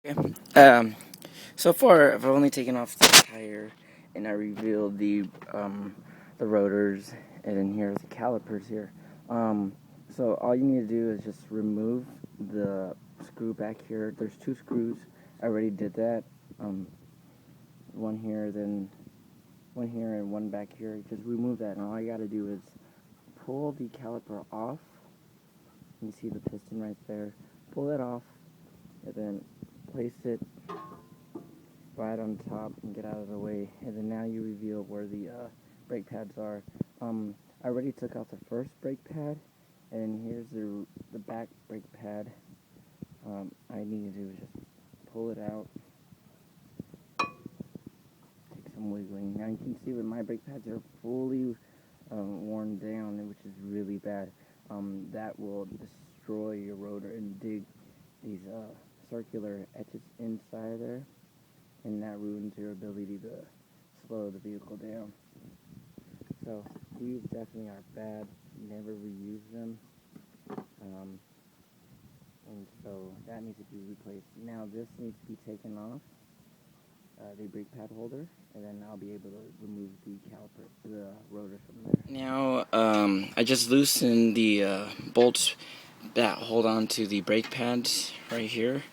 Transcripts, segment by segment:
Okay. So far I've only taken off the tire and I revealed the rotors, and then here's the calipers here. So all you need to do is just remove the screw back here. There's two screws. I already did that. One here, then one here, and one back here. Just remove that, and all you gotta do is pull the caliper off. You see the piston right there. Pull it off, and then place it right on top and get out of the way. And then now you reveal where the brake pads are. I already took out the first brake pad, and here's the back brake pad. I need to do is just pull it out, take some wiggling. Now you can see that my brake pads are fully worn down, which is really bad. That will destroy your rotor and dig these circular etches inside there, and that ruins your ability to slow the vehicle down. So these definitely are bad. Never reuse them. And so that needs to be replaced. Now this needs to be taken off, the brake pad holder, and then I'll be able to remove the caliper, the rotor from there. Now I just loosened the bolts that hold on to the brake pads right here.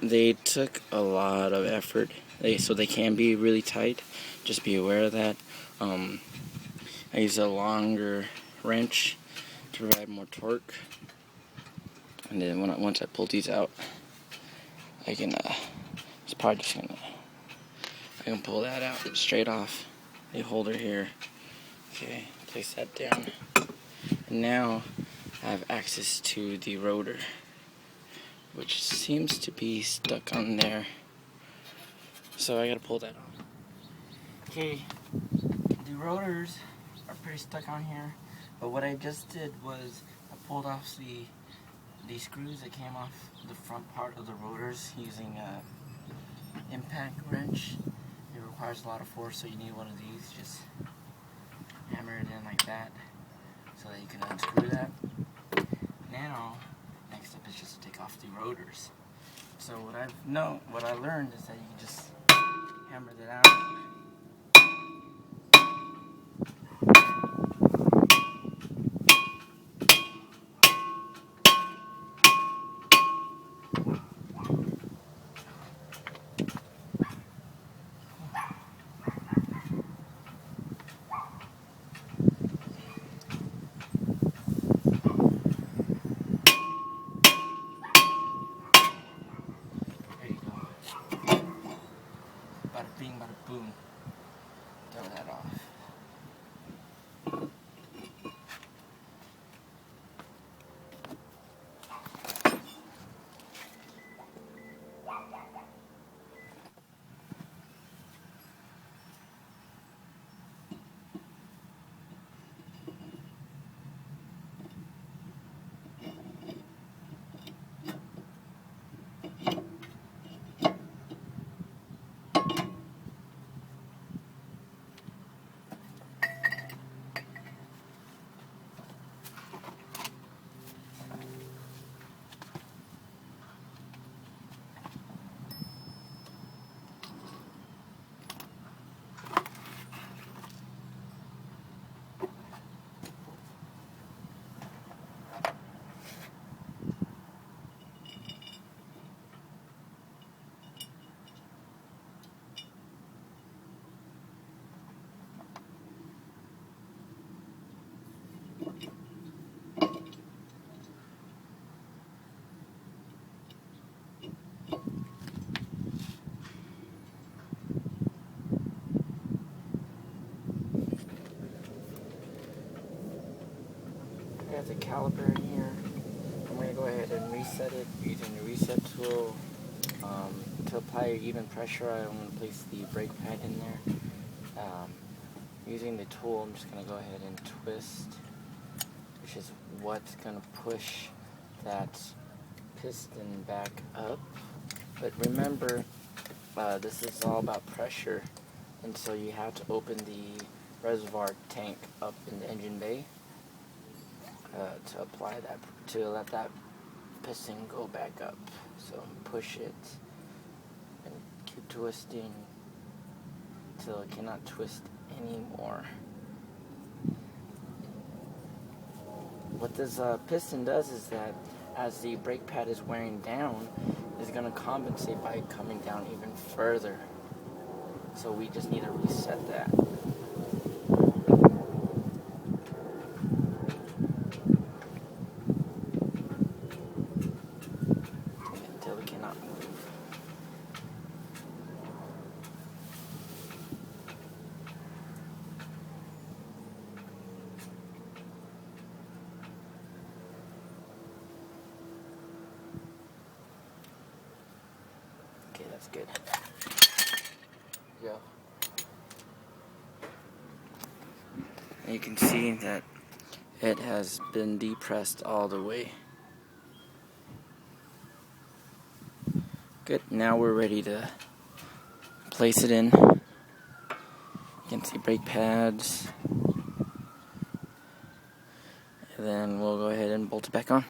They took a lot of effort, so they can be really tight. Just be aware of that. I use a longer wrench to provide more torque, and then once I pull these out, I can I can pull that out straight off the holder here. Okay, place that down. And now I have access to the rotor, which seems to be stuck on there. So I gotta pull that off. Okay, the rotors are pretty stuck on here, but what I just did was I pulled off the screws that came off the front part of the rotors using a impact wrench. It requires a lot of force, so you need one of these. Just hammer it in like that so that you can unscrew that. Now, next step is just to take off the rotors. So what I learned is that you can just hammer that out. There you go. Bada bing, bada boom. Throw that off. I got the caliper in here. I'm going to go ahead and reset it using the reset tool. To apply even pressure, I'm going to place the brake pad in there. Using the tool, I'm just going to go ahead and twist, which is what's going to push that piston back up. But remember, this is all about pressure, and so you have to open the reservoir tank up in the engine bay to apply that, to let that piston go back up. So push it and keep twisting until it cannot twist anymore. What this piston does is that as the brake pad is wearing down, it's going to compensate by coming down even further. So we just need to reset that. Until it cannot move. Okay, that's good. Go. And you can see that it has been depressed all the way. Good, now we're ready to place it in. You can see brake pads. And then we'll go ahead and bolt it back on.